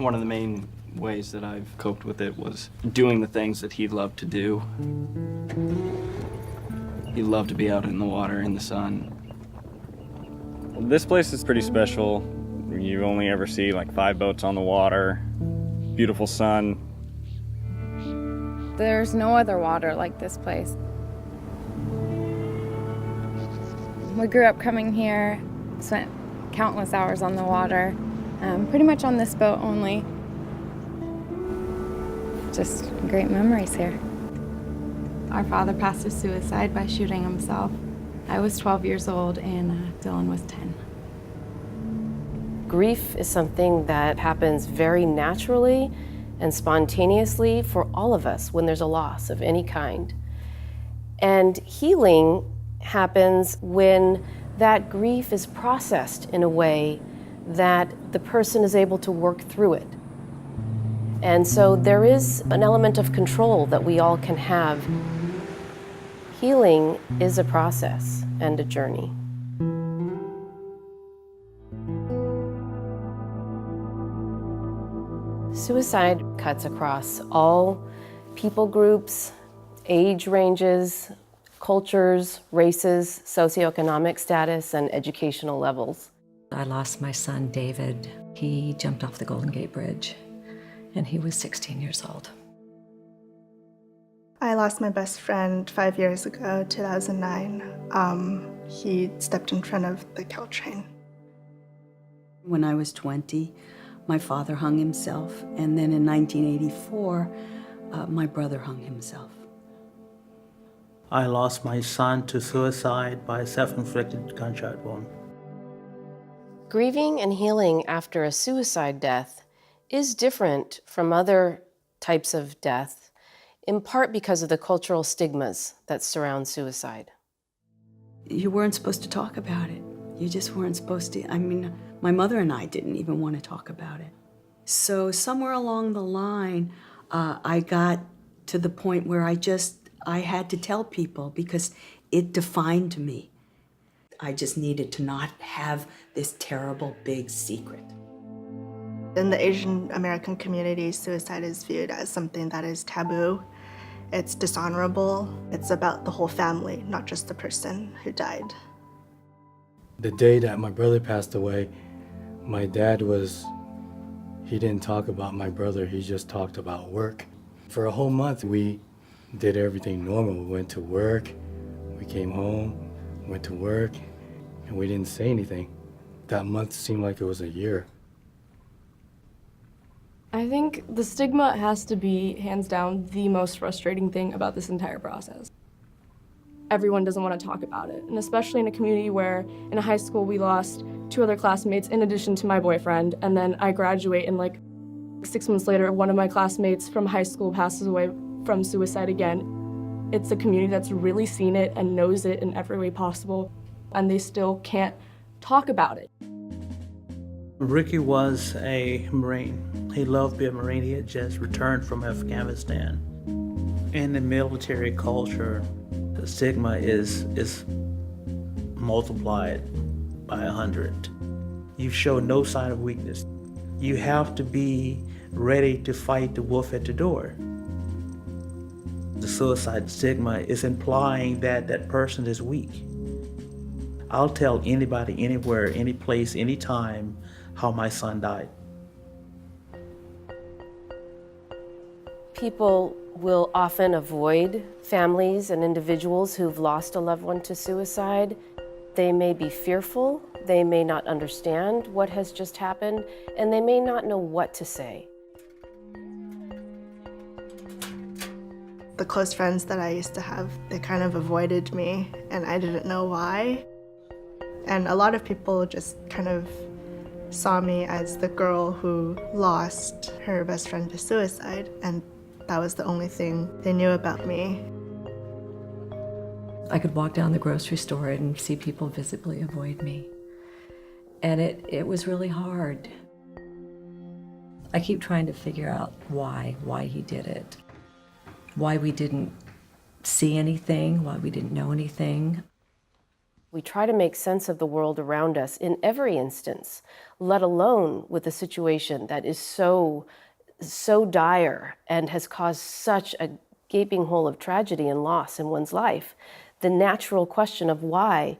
One of the main ways that I've coped with it was doing the things that he loved to do. He loved to be out in the water, in the sun. This place is pretty special. You only ever see like 5 boats on the water, beautiful sun. There's no other water like this place. We grew up coming here, spent countless hours on the water, pretty much on this boat only. Just great memories here. Our father passed to suicide by shooting himself. I was 12 years old and Dylan was 10. Grief is something that happens very naturally and spontaneously for all of us when there's a loss of any kind. And healing happens when that grief is processed in a way that the person is able to work through it. And so there is an element of control that we all can have. Healing is a process and a journey. Suicide cuts across all people groups, age ranges, cultures, races, socioeconomic status, and educational levels. I lost my son, David. He jumped off the Golden Gate Bridge, and he was 16 years old. I lost my best friend 5 years ago, 2009. He stepped in front of the Caltrain. When I was 20, my father hung himself, and then in 1984, my brother hung himself. I lost my son to suicide by self-inflicted gunshot wound. Grieving and healing after a suicide death is different from other types of death, in part because of the cultural stigmas that surround suicide. You weren't supposed to talk about it. You just weren't supposed to. I mean, my mother and I didn't even want to talk about it. So somewhere along the line, I got to the point where I had to tell people because it defined me. I just needed to not have this terrible big secret. In the Asian American community, suicide is viewed as something that is taboo. It's dishonorable. It's about the whole family, not just the person who died. The day that my brother passed away, my dad he didn't talk about my brother, he just talked about work. For a whole month, we did everything normal. We went to work, we came home, went to work, and we didn't say anything. That month seemed like it was a year. I think the stigma has to be, hands down, the most frustrating thing about this entire process. Everyone doesn't want to talk about it, and especially in a community where in high school we lost 2 other classmates in addition to my boyfriend, and then I graduate and like 6 months later, one of my classmates from high school passes away from suicide again. It's a community that's really seen it and knows it in every way possible, and they still can't talk about it. Ricky was a Marine. He loved being a Marine. He had just returned from Afghanistan. In the military culture, the stigma is multiplied by 100. You show no sign of weakness. You have to be ready to fight the wolf at the door. The suicide stigma is implying that that person is weak. I'll tell anybody, anywhere, any place, any time how my son died. People will often avoid families and individuals who've lost a loved one to suicide. They may be fearful, they may not understand what has just happened, and they may not know what to say. The close friends that I used to have, they kind of avoided me, and I didn't know why. And a lot of people just kind of saw me as the girl who lost her best friend to suicide, and that was the only thing they knew about me. I could walk down the grocery store and see people visibly avoid me. And it was really hard. I keep trying to figure out why he did it. Why we didn't see anything, why we didn't know anything. We try to make sense of the world around us in every instance, let alone with a situation that is so dire and has caused such a gaping hole of tragedy and loss in one's life. The natural question of why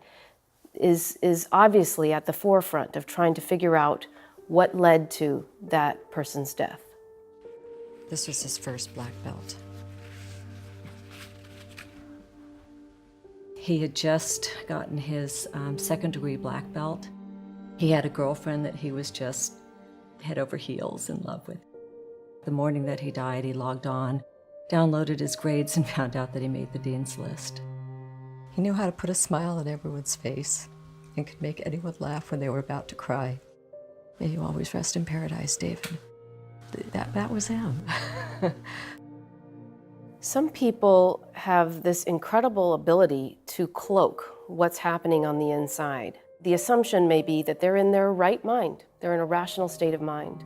is obviously at the forefront of trying to figure out what led to that person's death. This was his first black belt. He had just gotten his second-degree black belt. He had a girlfriend that he was just head over heels in love with. The morning that he died, he logged on, downloaded his grades, and found out that he made the dean's list. He knew how to put a smile on everyone's face and could make anyone laugh when they were about to cry. May you always rest in paradise, David. That was him. Some people have this incredible ability to cloak what's happening on the inside. The assumption may be that they're in their right mind, they're in a rational state of mind.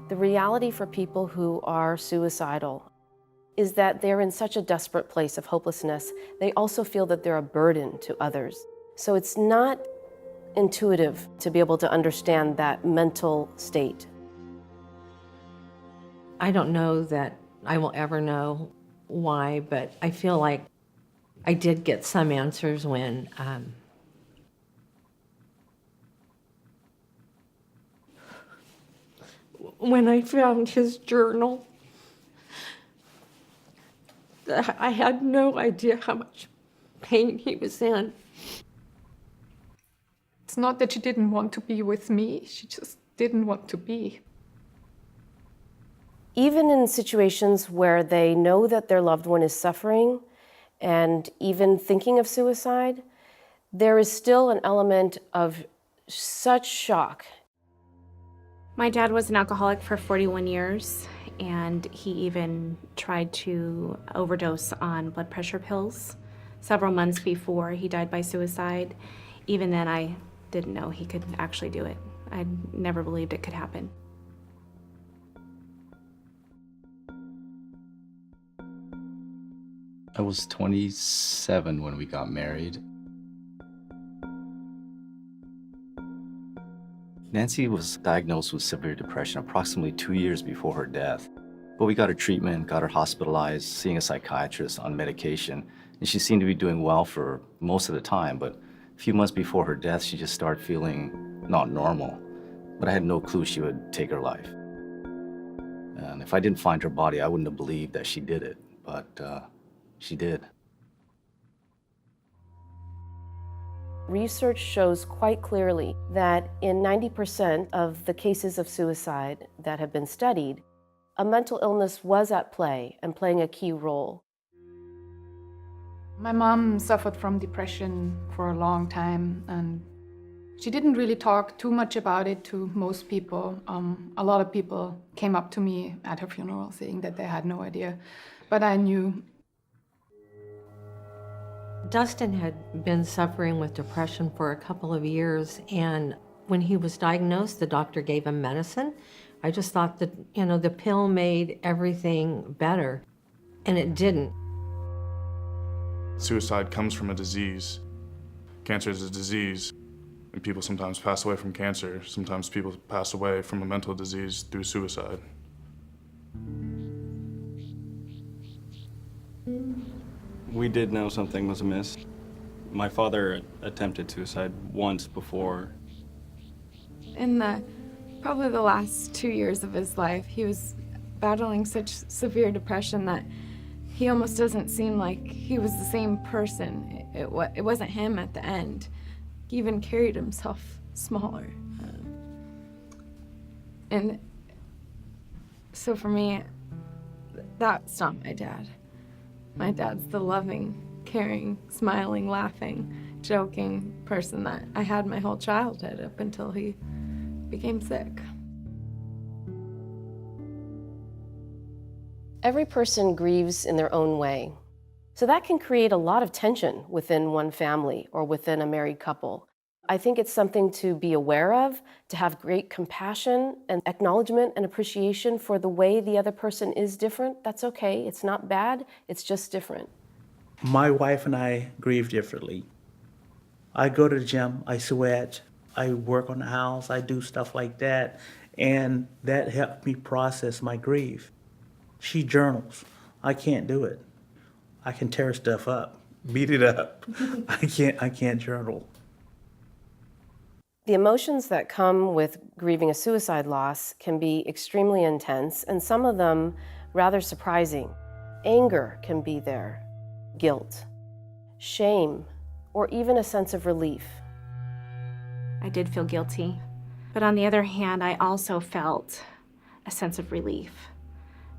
The reality for people who are suicidal is that they're in such a desperate place of hopelessness, they also feel that they're a burden to others. So it's not intuitive to be able to understand that mental state. I don't know that I will ever know why, but I feel like I did get some answers when I found his journal. I had no idea how much pain he was in. It's not that she didn't want to be with me, she just didn't want to be. Even in situations where they know that their loved one is suffering and even thinking of suicide, there is still an element of such shock. My dad was an alcoholic for 41 years, and he even tried to overdose on blood pressure pills several months before he died by suicide. Even then, I didn't know he could actually do it. I never believed it could happen. I was 27 when we got married. Nancy was diagnosed with severe depression approximately 2 years before her death. But we got her treatment, got her hospitalized, seeing a psychiatrist on medication, and she seemed to be doing well for most of the time, but a few months before her death, she just started feeling not normal. But I had no clue she would take her life. And if I didn't find her body, I wouldn't have believed that she did it, but she did. Research shows quite clearly that in 90% of the cases of suicide that have been studied, a mental illness was at play and playing a key role. My mom suffered from depression for a long time, and she didn't really talk too much about it to most people. A lot of people came up to me at her funeral saying that they had no idea, but I knew. Dustin had been suffering with depression for a couple of years, and when he was diagnosed, the doctor gave him medicine. I just thought that, the pill made everything better, and it didn't. Suicide comes from a disease. Cancer is a disease, and people sometimes pass away from cancer. Sometimes people pass away from a mental disease through suicide. We did know something was amiss. My father attempted suicide once before. In probably the last 2 years of his life, he was battling such severe depression that he almost doesn't seem like he was the same person. It wasn't him at the end. He even carried himself smaller. And so for me, that's not my dad. My dad's the loving, caring, smiling, laughing, joking person that I had my whole childhood up until he became sick. Every person grieves in their own way. So that can create a lot of tension within one family or within a married couple. I think it's something to be aware of, to have great compassion and acknowledgement and appreciation for the way the other person is different. That's okay. It's not bad. It's just different. My wife and I grieve differently. I go to the gym, I sweat, I work on the house, I do stuff like that, and that helped me process my grief. She journals. I can't do it. I can tear stuff up, beat it up. I can't journal. The emotions that come with grieving a suicide loss can be extremely intense, and some of them rather surprising. Anger can be there, guilt, shame, or even a sense of relief. I did feel guilty, but on the other hand, I also felt a sense of relief.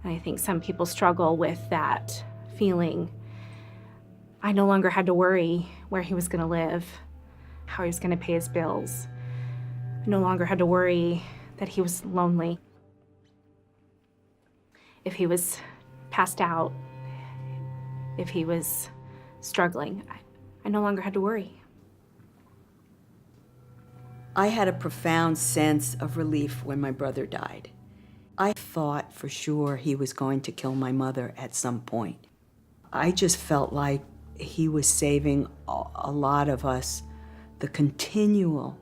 And I think some people struggle with that feeling. I no longer had to worry where he was going to live, how he was going to pay his bills. I no longer had to worry that he was lonely. If he was passed out, if he was struggling, I no longer had to worry. I had a profound sense of relief when my brother died. I thought for sure he was going to kill my mother at some point. I just felt like he was saving a lot of us the continual,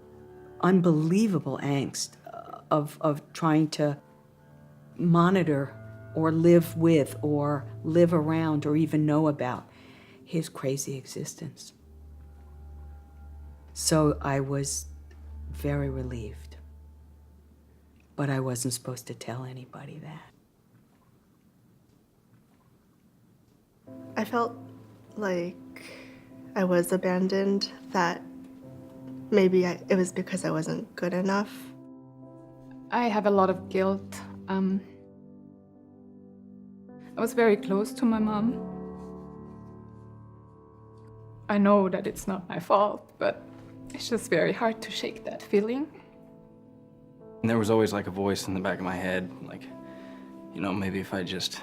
unbelievable angst of trying to monitor or live with or live around or even know about his crazy existence. So I was very relieved, but I wasn't supposed to tell anybody that. I felt like I was abandoned, that maybe it was because I wasn't good enough. I have a lot of guilt. I was very close to my mom. I know that it's not my fault, but it's just very hard to shake that feeling. And there was always like a voice in the back of my head, like, you know, maybe if I just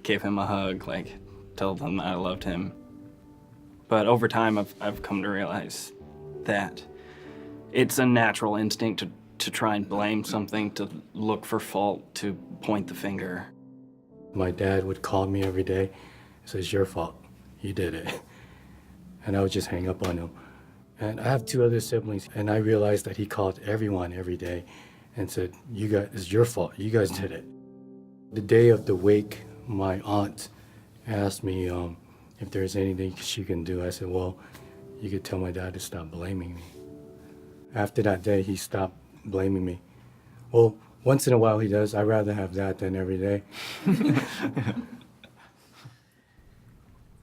gave him a hug, like, tell them that I loved him. But over time, I've come to realize that it's a natural instinct to try and blame something, to look for fault, to point the finger. My dad would call me every day and say, "It's your fault, you did it." And I would just hang up on him. And I have 2 other siblings, and I realized that he called everyone every day and said, "You guys, it's your fault, you guys did it." The day of the wake, my aunt asked me if there's anything she can do. I said, "Well, you could tell my dad to stop blaming me." After that day, he stopped blaming me. Well, once in a while he does. I'd rather have that than every day.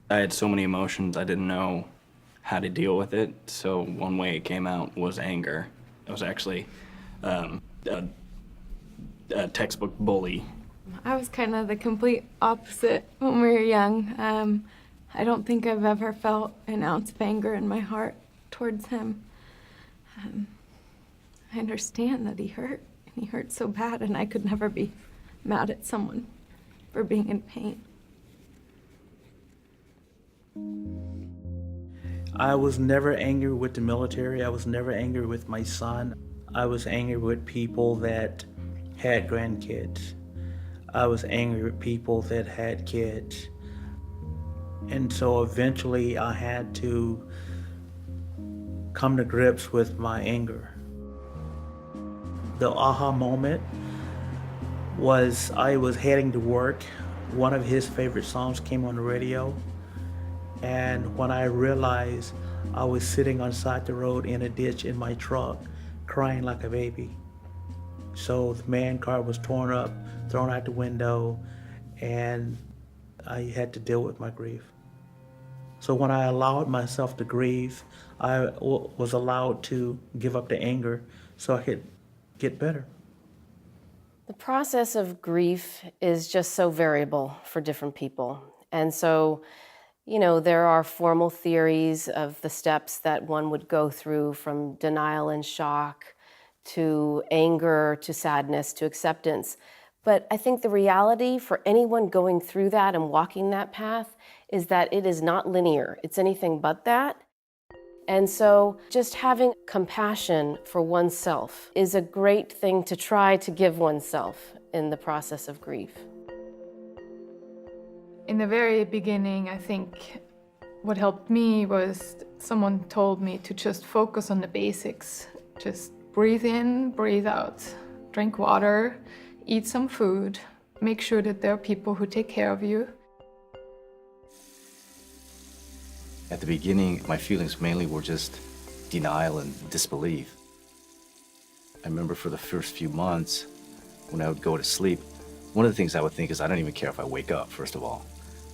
I had so many emotions, I didn't know how to deal with it. So one way it came out was anger. I was actually a textbook bully. I was kind of the complete opposite when we were young. I don't think I've ever felt an ounce of anger in my heart towards him. I understand that he hurt, and he hurt so bad, and I could never be mad at someone for being in pain. I was never angry with the military. I was never angry with my son. I was angry with people that had grandkids. I was angry with people that had kids. And so eventually I had to come to grips with my anger. The aha moment was I was heading to work. One of his favorite songs came on the radio. And when I realized I was sitting on the side of the road in a ditch in my truck, crying like a baby. So the man car was torn up, thrown out the window, and I had to deal with my grief. So when I allowed myself to grieve, I was allowed to give up the anger so I could get better. The process of grief is just so variable for different people. And so, you know, there are formal theories of the steps that one would go through, from denial and shock to anger to sadness to acceptance. But I think the reality for anyone going through that and walking that path is that it is not linear. It's anything but that. And so just having compassion for oneself is a great thing to try to give oneself in the process of grief. In the very beginning, I think what helped me was Someone told me to just focus on the basics. Just breathe in, breathe out, drink water, eat some food, make sure that there are people who take care of you. At the beginning, my feelings mainly were just denial and disbelief. I remember for the first few months, when I would go to sleep, one of the things I would think is I don't even care if I wake up, first of all.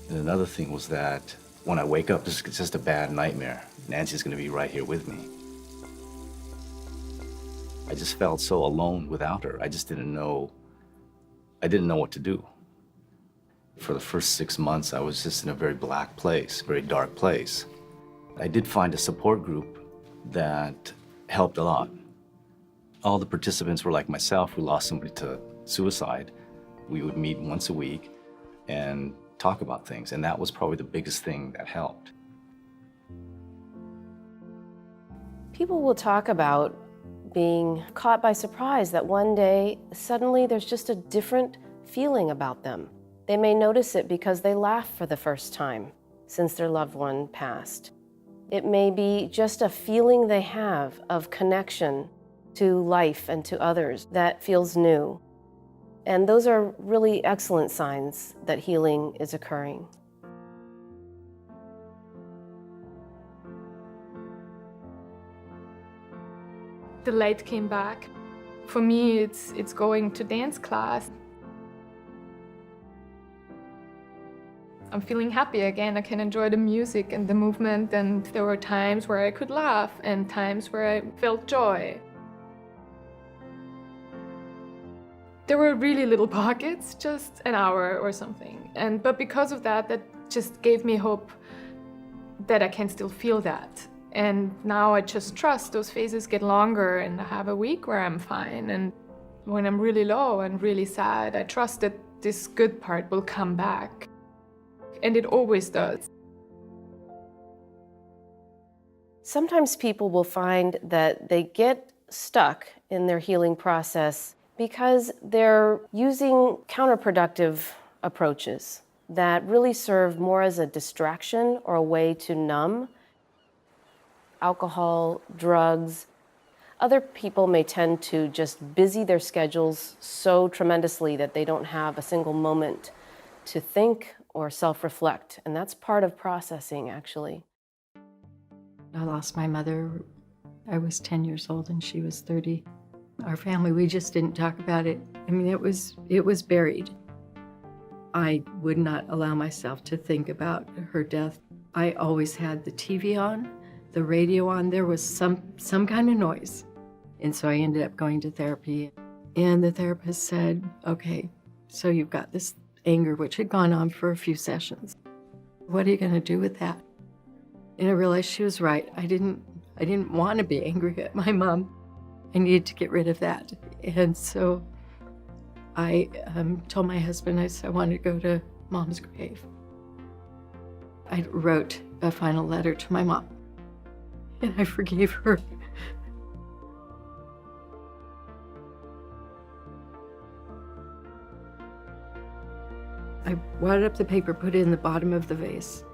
And another thing was that when I wake up, it's just a bad nightmare. Nancy's gonna be right here with me. I just felt so alone without her. I didn't know what to do. For the first 6 months, I was just in a very black place, very dark place. I did find a support group that helped a lot. All the participants were like myself who lost somebody to suicide. We would meet once a week and talk about things, and that was probably the biggest thing that helped. People will talk about being caught by surprise, that one day suddenly there's just a different feeling about them. They may notice it because they laugh for the first time since their loved one passed. It may be just a feeling they have of connection to life and to others that feels new. And those are really excellent signs that healing is occurring. The light came back. For me, it's going to dance class. I'm feeling happy again. I can enjoy the music and the movement, and there were times where I could laugh and times where I felt joy. There were really little pockets, just an hour or something. But because of that, that just gave me hope that I can still feel that. And now I just trust those phases get longer, and I have a week where I'm fine. And when I'm really low and really sad, I trust that this good part will come back. And it always does. Sometimes people will find that they get stuck in their healing process because they're using counterproductive approaches that really serve more as a distraction or a way to numb. Alcohol, drugs. Other people may tend to just busy their schedules so tremendously that they don't have a single moment to think or self-reflect, and that's part of processing, actually. I lost my mother. I was 10 years old and she was 30. Our family, we just didn't talk about it. I mean, it was buried. I would not allow myself to think about her death. I always had the TV on, the radio on. There was some kind of noise. And so I ended up going to therapy. And the therapist said, okay, so you've got this anger, which had gone on for a few sessions. What are you going to do with that? And I realized she was right. I didn't want to be angry at my mom. I needed to get rid of that. And so I told my husband, I said I wanted to go to Mom's grave. I wrote a final letter to my mom, and I forgave her. I wadded up the paper, put it in the bottom of the vase,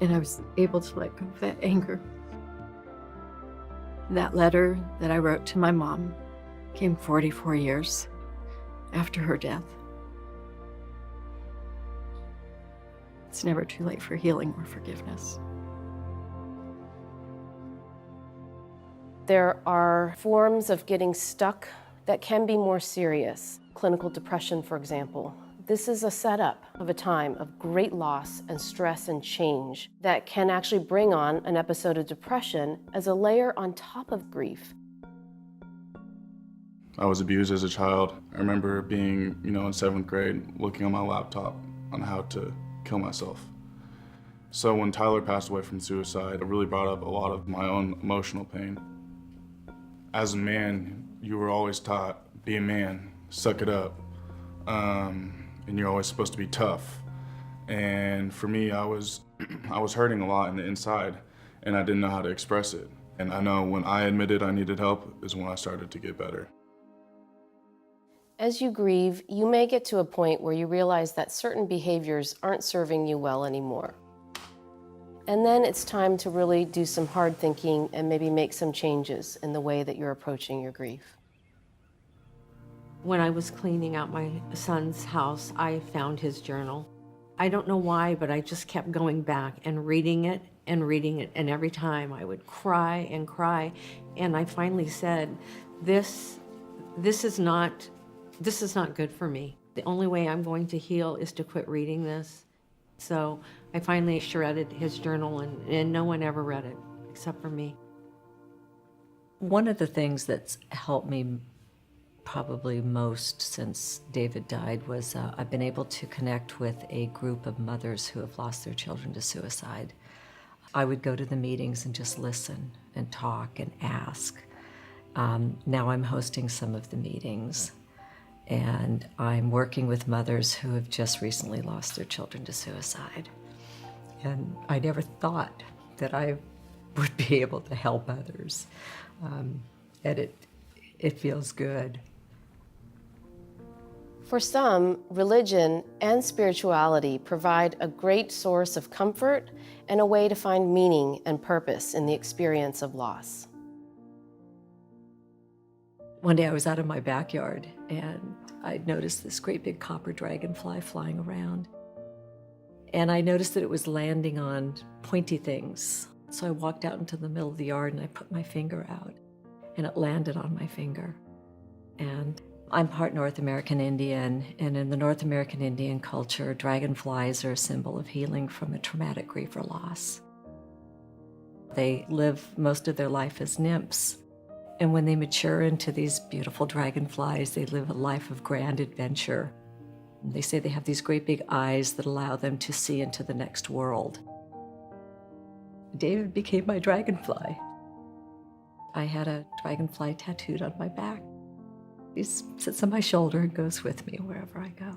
and I was able to let go of that anger. That letter that I wrote to my mom came 44 years after her death. It's never too late for healing or forgiveness. There are forms of getting stuck that can be more serious. Clinical depression, for example. This is a setup of a time of great loss and stress and change that can actually bring on an episode of depression as a layer on top of grief. I was abused as a child. I remember being, in 7th grade, looking on my laptop on how to kill myself. So when Tyler passed away from suicide, it really brought up a lot of my own emotional pain. As a man, you were always taught, be a man, suck it up. And you're always supposed to be tough. And for me, I was hurting a lot in the inside, and I didn't know how to express it. And I know when I admitted I needed help is when I started to get better. As you grieve, you may get to a point where you realize that certain behaviors aren't serving you well anymore. And then it's time to really do some hard thinking and maybe make some changes in the way that you're approaching your grief. When I was cleaning out my son's house, I found his journal. I don't know why, but I just kept going back and reading it, and every time I would cry and cry. And I finally said, this is not good for me. The only way I'm going to heal is to quit reading this. So I finally shredded his journal, and no one ever read it except for me. One of the things that's helped me probably most since David died was I've been able to connect with a group of mothers who have lost their children to suicide. I would go to the meetings and just listen and talk and ask. Now I'm hosting some of the meetings, and I'm working with mothers who have just recently lost their children to suicide. And I never thought that I would be able to help others. And it feels good. For some, religion and spirituality provide a great source of comfort and a way to find meaning and purpose in the experience of loss. One day I was out in my backyard and I noticed this great big copper dragonfly flying around. And I noticed that it was landing on pointy things. So I walked out into the middle of the yard and I put my finger out, and it landed on my finger. And I'm part North American Indian, and in the North American Indian culture, dragonflies are a symbol of healing from a traumatic grief or loss. They live most of their life as nymphs, and when they mature into these beautiful dragonflies, they live a life of grand adventure. They say they have these great big eyes that allow them to see into the next world. David became my dragonfly. I had a dragonfly tattooed on my back. He sits on my shoulder and goes with me wherever I go.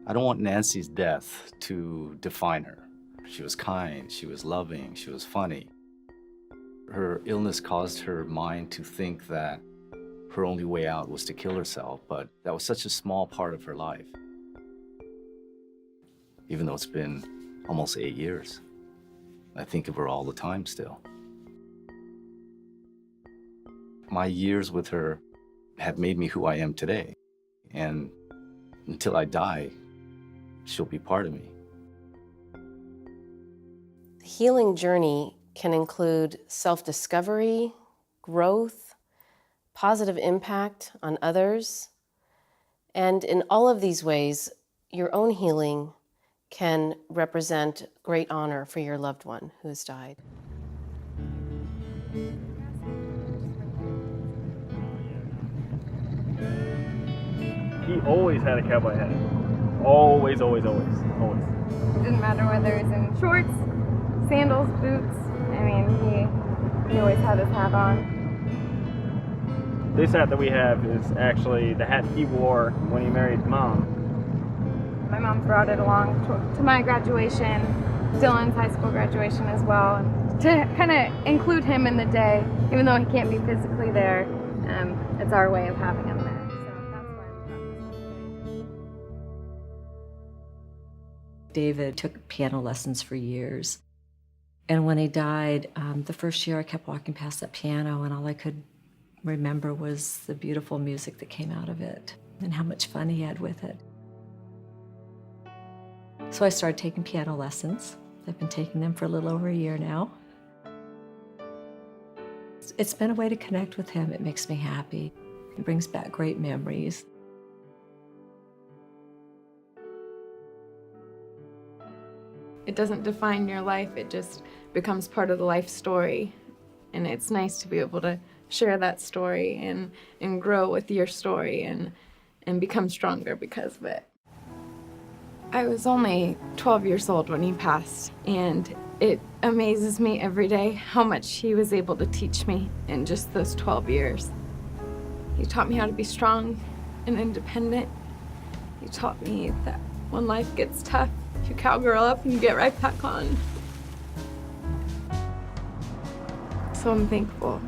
I don't want Nancy's death to define her. She was kind, she was loving, she was funny. Her illness caused her mind to think that her only way out was to kill herself, but that was such a small part of her life. Even though it's been almost 8 years, I think of her all the time still. My years with her have made me who I am today, and until I die, she'll be part of me. The healing journey can include self-discovery, growth, positive impact on others, and in all of these ways, your own healing can represent great honor for your loved one who has died. He always had a cowboy hat. Always, always, always, always. Didn't matter whether it was in shorts, sandals, boots. I mean, he always had his hat on. This hat that we have is actually the hat he wore when he married Mom. My mom brought it along to my graduation, Dylan's high school graduation as well, and to kind of include him in the day, even though he can't be physically there. It's our way of having him there. David took piano lessons for years. And when he died, the first year I kept walking past that piano, and all I could remember was the beautiful music that came out of it and how much fun he had with it. So I started taking piano lessons. I've been taking them for a little over a year now. It's been a way to connect with him. It makes me happy. It brings back great memories. It doesn't define your life, it just becomes part of the life story. And it's nice to be able to share that story and grow with your story and become stronger because of it. I was only 12 years old when he passed, and it amazes me every day how much he was able to teach me in just those 12 years. He taught me how to be strong and independent. He taught me that when life gets tough, you cowgirl up and you get right back on. So I'm thankful.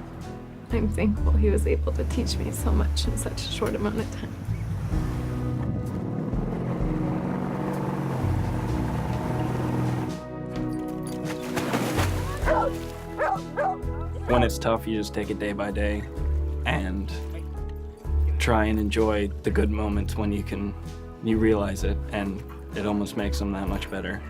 I'm thankful he was able to teach me so much in such a short amount of time. When it's tough, you just take it day by day and try and enjoy the good moments when you realize it, and it almost makes them that much better.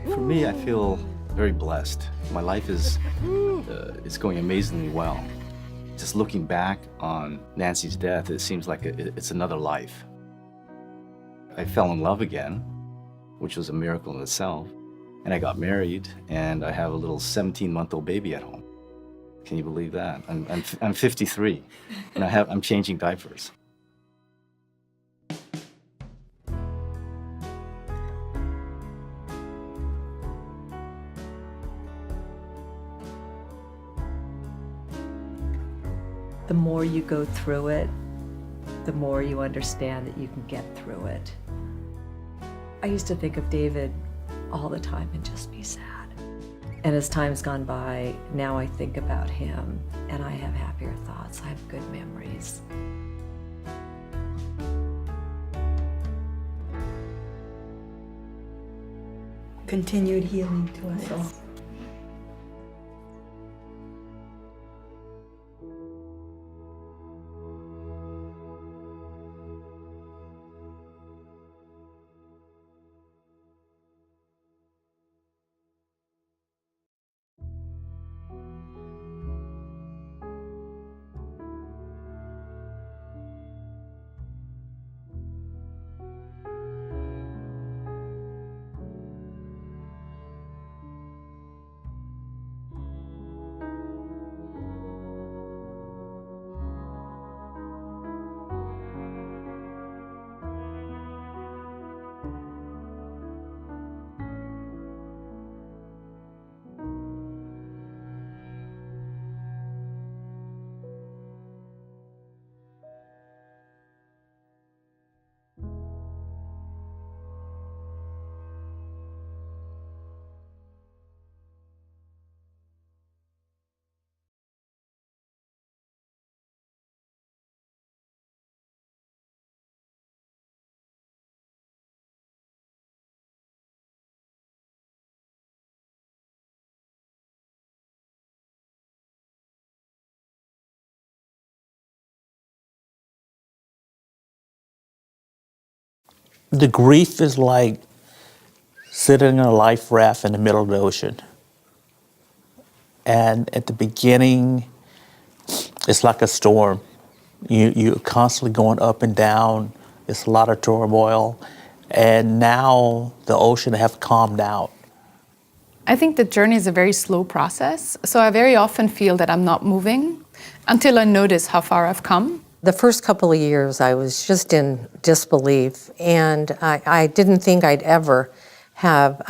For me, I feel very blessed. My life is it's going amazingly well. Just looking back on Nancy's death, it seems like it's another life. I fell in love again, which was a miracle in itself. And I got married, and I have a little 17-month-old baby at home. Can you believe that? I'm 53, and I'm changing diapers. The more you go through it, the more you understand that you can get through it. I used to think of David all the time and just be sad. And as time's gone by, now I think about him and I have happier thoughts, I have good memories. Continued healing to us all. The grief is like sitting in a life raft in the middle of the ocean. And at the beginning, it's like a storm. You're constantly going up and down. It's a lot of turmoil. And now the ocean have calmed down. I think the journey is a very slow process, so I very often feel that I'm not moving until I notice how far I've come. The first couple of years, I was just in disbelief, and I didn't think I'd ever have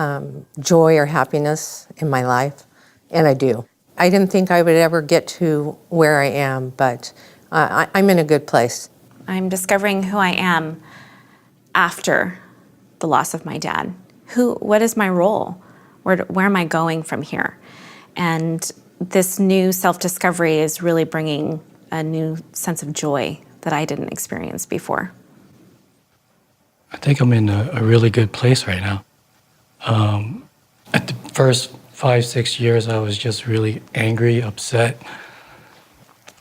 joy or happiness in my life, and I do. I didn't think I would ever get to where I am, but I'm in a good place. I'm discovering who I am after the loss of my dad. What is my role? Where am I going from here? And this new self-discovery is really bringing a new sense of joy that I didn't experience before. I think I'm in a really good place right now. At the first 5-6 years, I was just really angry, upset.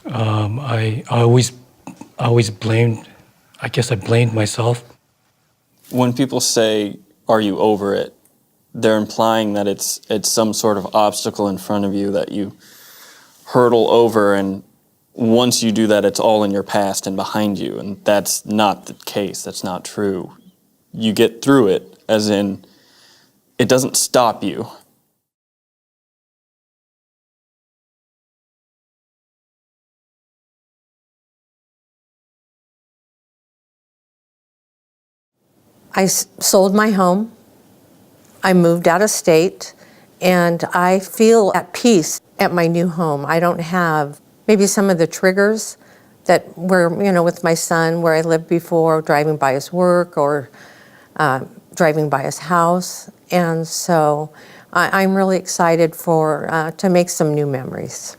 I always blamed, I guess I blamed myself. When people say, "Are you over it?" they're implying that it's some sort of obstacle in front of you that you hurdle over, and once you do that, it's all in your past and behind you, and that's not the case. That's not true. You get through it, as in, it doesn't stop you. I sold my home. I moved out of state, and I feel at peace at my new home. I don't have maybe some of the triggers that were, with my son, where I lived before, driving by his work or driving by his house. And so I'm really excited to make some new memories.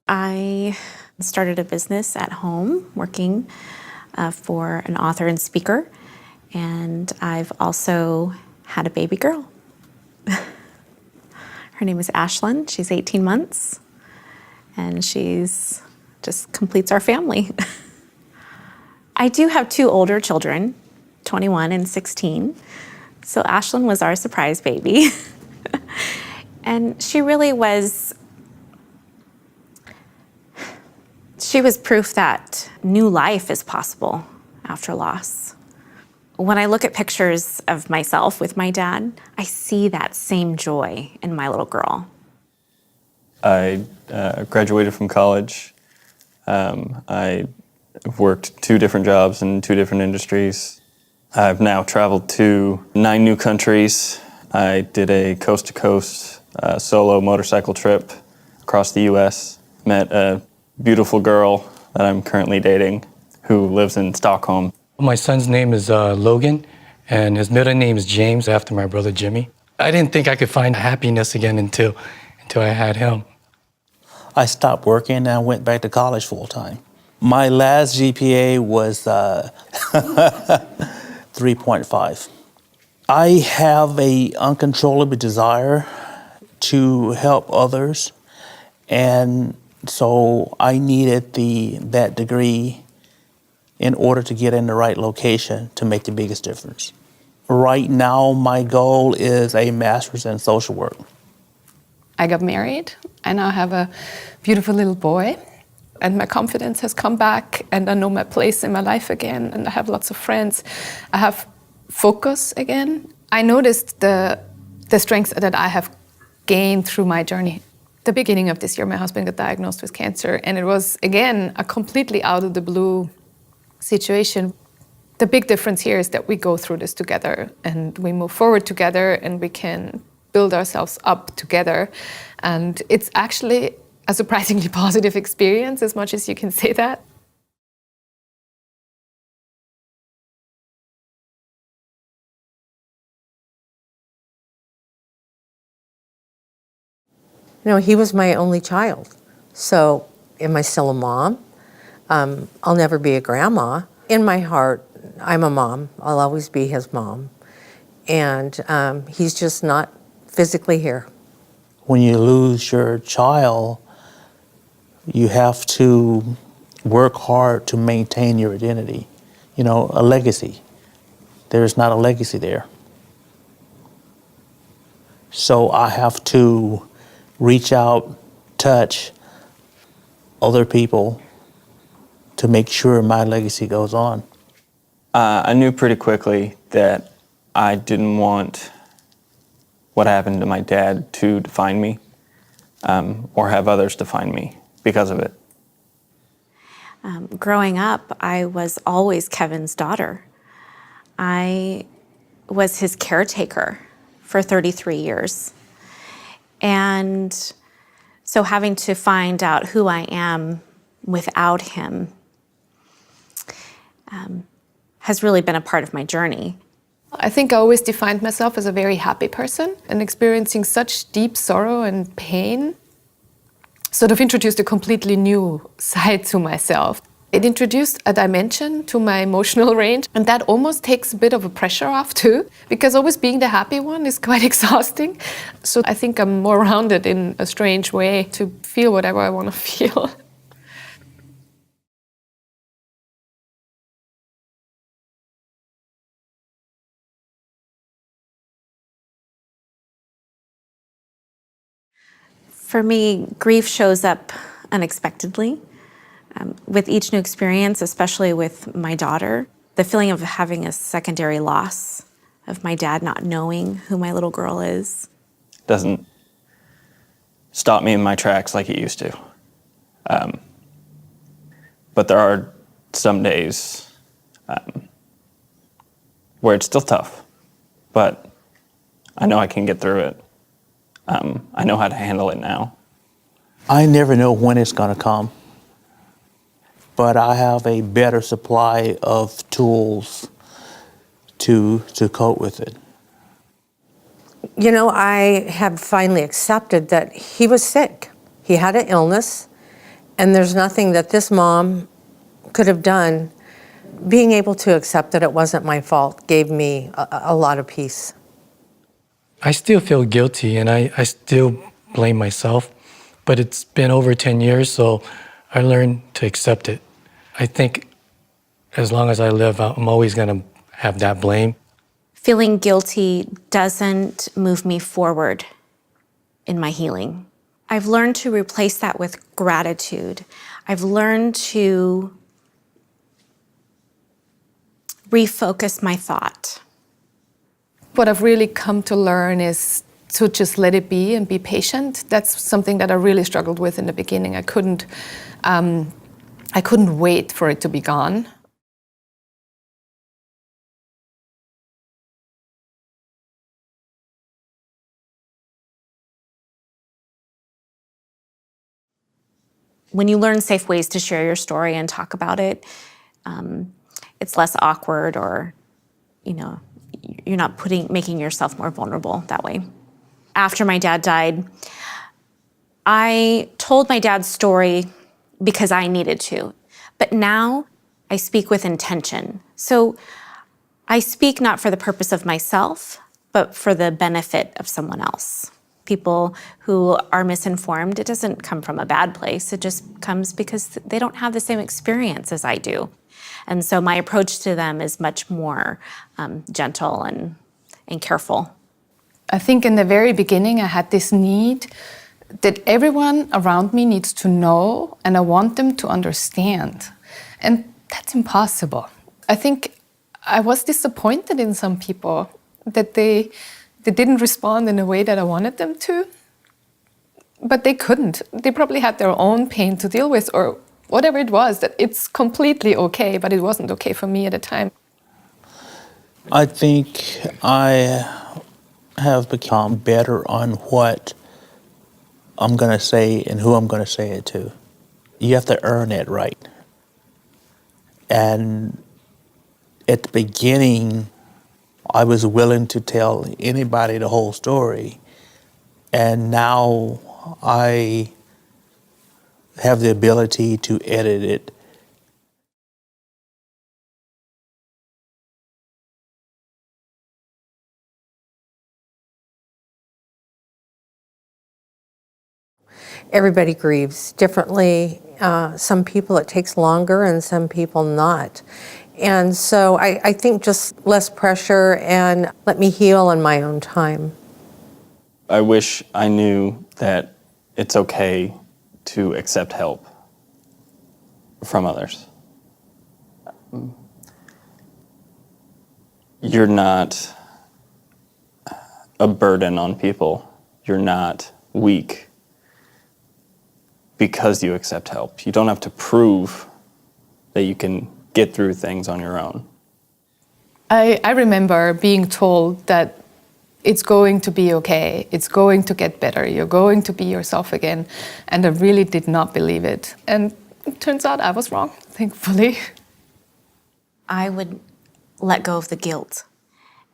I started a business at home, working for an author and speaker. And I've also had a baby girl. Her name is Ashlyn. She's 18 months. And she's just completes our family. I do have 2 older children, 21 and 16. So Ashlyn was our surprise baby. And she really was, she was proof that new life is possible after loss. When I look at pictures of myself with my dad, I see that same joy in my little girl. I graduated from college. I worked 2 different jobs in 2 different industries. I've now traveled to 9 new countries. I did a coast-to-coast solo motorcycle trip across the U.S. Met a beautiful girl that I'm currently dating who lives in Stockholm. My son's name is Logan, and his middle name is James, after my brother Jimmy. I didn't think I could find happiness again until I had him. I stopped working and I went back to college full-time. My last GPA was 3.5. I have a uncontrollable desire to help others, and so I needed that degree in order to get in the right location to make the biggest difference. Right now, my goal is a master's in social work. I got married. I now have a beautiful little boy, and my confidence has come back, and I know my place in my life again, and I have lots of friends. I have focus again. I noticed the strengths that I have gained through my journey. The beginning of this year, my husband got diagnosed with cancer, and it was, again, a completely out of the blue situation. The big difference here is that we go through this together, and we move forward together, and we can build ourselves up together. And it's actually a surprisingly positive experience, as much as you can say that. You know, he was my only child. So am I still a mom? I'll never be a grandma. In my heart, I'm a mom. I'll always be his mom. And he's just not physically here. When you lose your child, you have to work hard to maintain your identity. You know, a legacy. There's not a legacy there. So I have to reach out, touch other people to make sure my legacy goes on. I knew pretty quickly that I didn't want what happened to my dad to define me, or have others define me because of it. Growing up, I was always Kevin's daughter. I was his caretaker for 33 years. And so having to find out who I am without him has really been a part of my journey. I think I always defined myself as a very happy person, and experiencing such deep sorrow and pain sort of introduced a completely new side to myself. It introduced a dimension to my emotional range, and that almost takes a bit of a pressure off too, because always being the happy one is quite exhausting. So I think I'm more rounded in a strange way to feel whatever I want to feel. For me, grief shows up unexpectedly. With each new experience, especially with my daughter, the feeling of having a secondary loss, of my dad not knowing who my little girl is. Doesn't stop me in my tracks like it used to. But there are some days where it's still tough, but I know I can get through it. I know how to handle it now. I never know when it's going to come, but I have a better supply of tools to cope with it. You know, I have finally accepted that he was sick. He had an illness, and there's nothing that this mom could have done Being able to accept that it wasn't my fault gave me a lot of peace. I still feel guilty and I still blame myself, but it's been over 10 years, so I learned to accept it. I think as long as I live, I'm always gonna have that blame. Feeling guilty doesn't move me forward in my healing. I've learned to replace that with gratitude. I've learned to refocus my thought. What I've really come to learn is to just let it be and be patient. That's something that I really struggled with in the beginning. I couldn't wait for it to be gone. When you learn safe ways to share your story and talk about it, it's less awkward, or, you're not making yourself more vulnerable that way. After my dad died, I told my dad's story because I needed to, but now I speak with intention. So I speak not for the purpose of myself, but for the benefit of someone else. People who are misinformed, it doesn't come from a bad place. It just comes because they don't have the same experience as I do. And so my approach to them is much more gentle and careful. I think in the very beginning, I had this need that everyone around me needs to know, and I want them to understand. And that's impossible. I think I was disappointed in some people that they didn't respond in a way that I wanted them to, but they couldn't. They probably had their own pain to deal with, or whatever it was, that it's completely okay, but it wasn't okay for me at the time. I think I have become better on what I'm going to say and who I'm going to say it to. You have to earn it right. And at the beginning, I was willing to tell anybody the whole story. And now I have the ability to edit it. Everybody grieves differently. Some people it takes longer and some people not. And so I think just less pressure and let me heal in my own time. I wish I knew that it's okay to accept help from others. You're not a burden on people. You're not weak because you accept help. You don't have to prove that you can get through things on your own. I remember being told that it's going to be okay, it's going to get better, you're going to be yourself again, and I really did not believe it. And it turns out I was wrong, thankfully. I would let go of the guilt,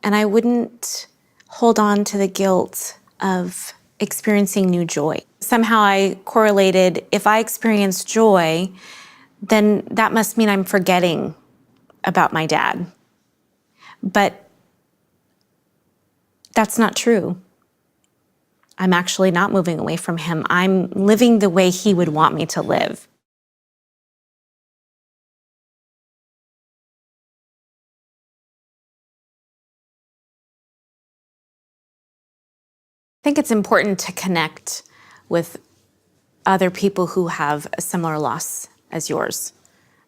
and I wouldn't hold on to the guilt of experiencing new joy. Somehow I correlated, if I experience joy, then that must mean I'm forgetting about my dad. But that's not true. I'm actually not moving away from him. I'm living the way he would want me to live. I think it's important to connect with other people who have a similar loss as yours.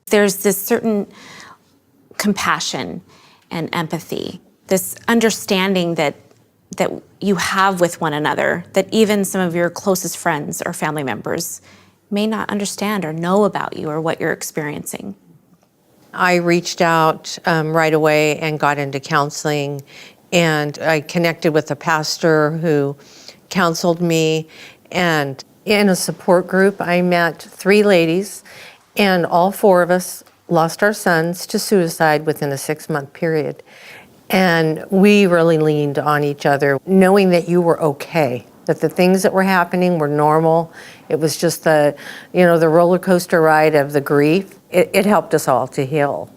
There's this certain compassion and empathy, this understanding that you have with one another, that even some of your closest friends or family members may not understand or know about you or what you're experiencing. I reached out right away and got into counseling, and I connected with a pastor who counseled me, and in a support group I met 3 ladies, and all 4 of us lost our sons to suicide within a 6-month period. And we really leaned on each other, knowing that you were okay, that the things that were happening were normal. It was just the roller coaster ride of the grief. It helped us all to heal.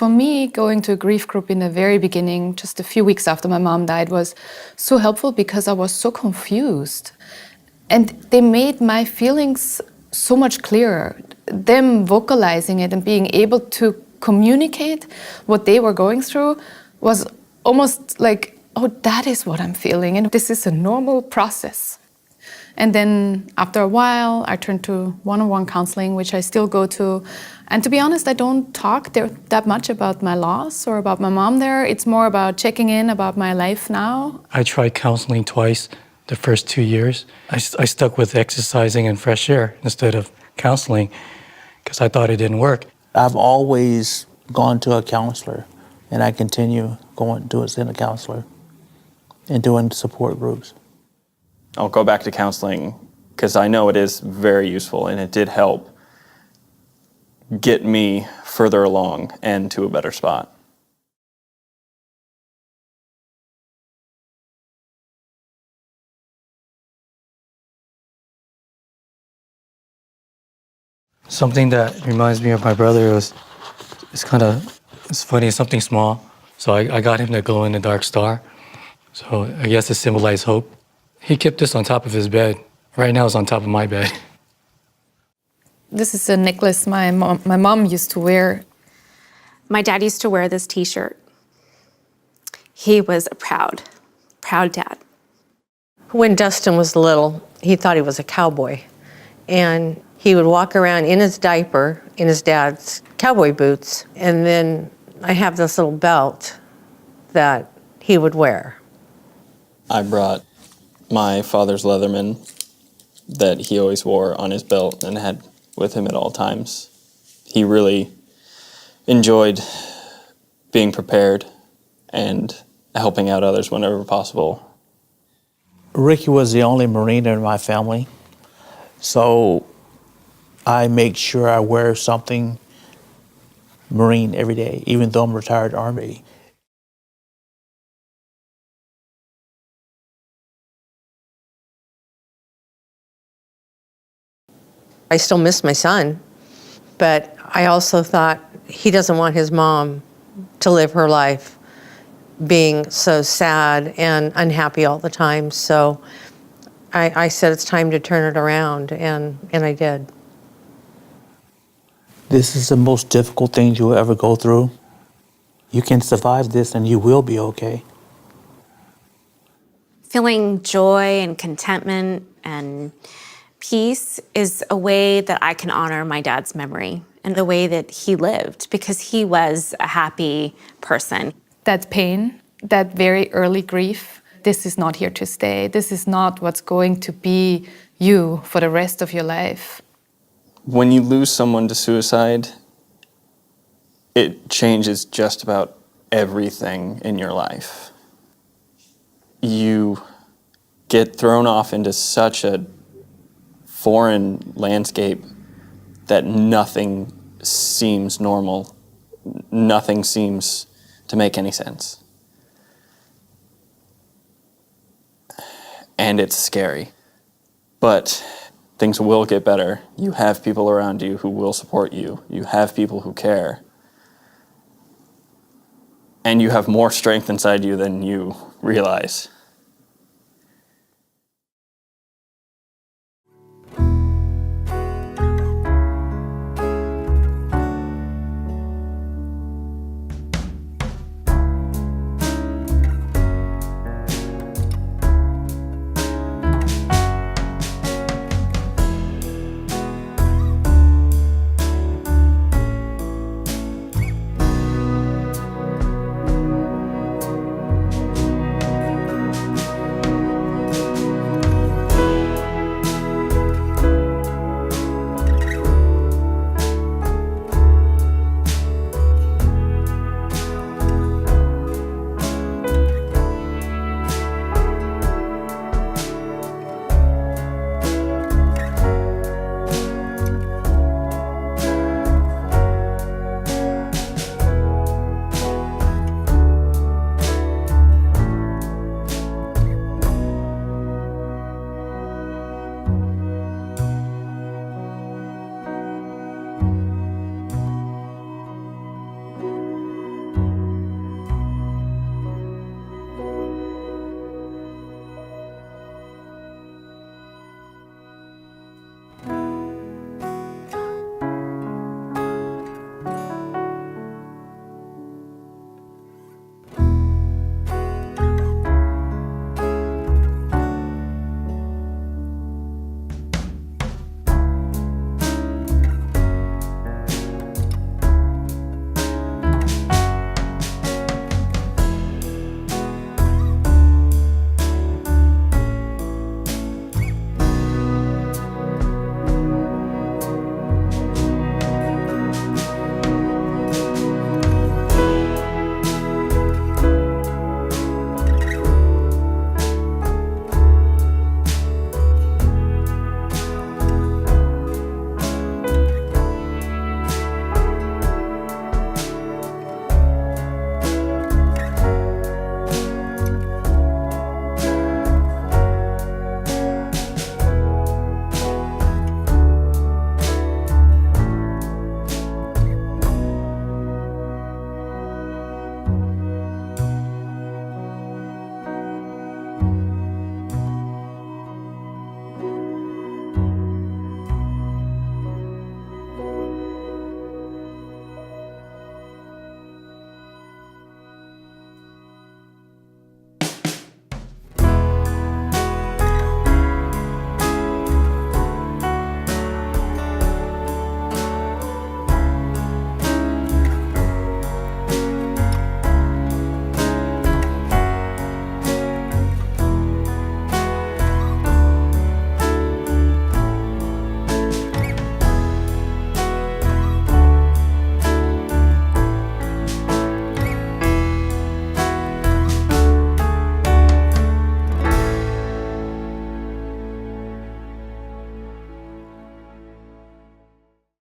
For me, going to a grief group in the very beginning, just a few weeks after my mom died, was so helpful because I was so confused. And they made my feelings so much clearer. Them vocalizing it and being able to communicate what they were going through was almost like, oh, that is what I'm feeling, and this is a normal process. And then after a while, I turned to one-on-one counseling, which I still go to. And to be honest, I don't talk there that much about my loss or about my mom there. It's more about checking in about my life now. I tried counseling twice the first 2 years. I stuck with exercising and fresh air instead of counseling because I thought it didn't work. I've always gone to a counselor, and I continue going to a counselor and doing support groups. I'll go back to counseling because I know it is very useful, and it did help get me further along and to a better spot. Something that reminds me of my brother it's funny, it's something small. So I got him the glow-in-the-dark star. So I guess it symbolized hope. He kept this on top of his bed. Right now it's on top of my bed. This is a necklace my mom used to wear. My dad used to wear this t-shirt. He was a proud dad. When Dustin was little, he thought he was a cowboy. And he would walk around in his diaper, in his dad's cowboy boots, and then I have this little belt that he would wear. I brought my father's Leatherman that he always wore on his belt and had with him at all times. He really enjoyed being prepared and helping out others whenever possible. Ricky was the only Marine in my family, so I make sure I wear something Marine every day, even though I'm retired Army. I still miss my son, but I also thought he doesn't want his mom to live her life being so sad and unhappy all the time. So I said it's time to turn it around, and I did. This is the most difficult thing you'll ever go through. You can survive this and you will be okay. Feeling joy and contentment and peace is a way that I can honor my dad's memory and the way that he lived, because he was a happy person. That pain, that very early grief, this is not here to stay. This is not what's going to be you for the rest of your life. When you lose someone to suicide, it changes just about everything in your life. You get thrown off into such a foreign landscape that nothing seems normal. Nothing seems to make any sense. And it's scary. But things will get better. You have people around you who will support you. You have people who care. And you have more strength inside you than you realize.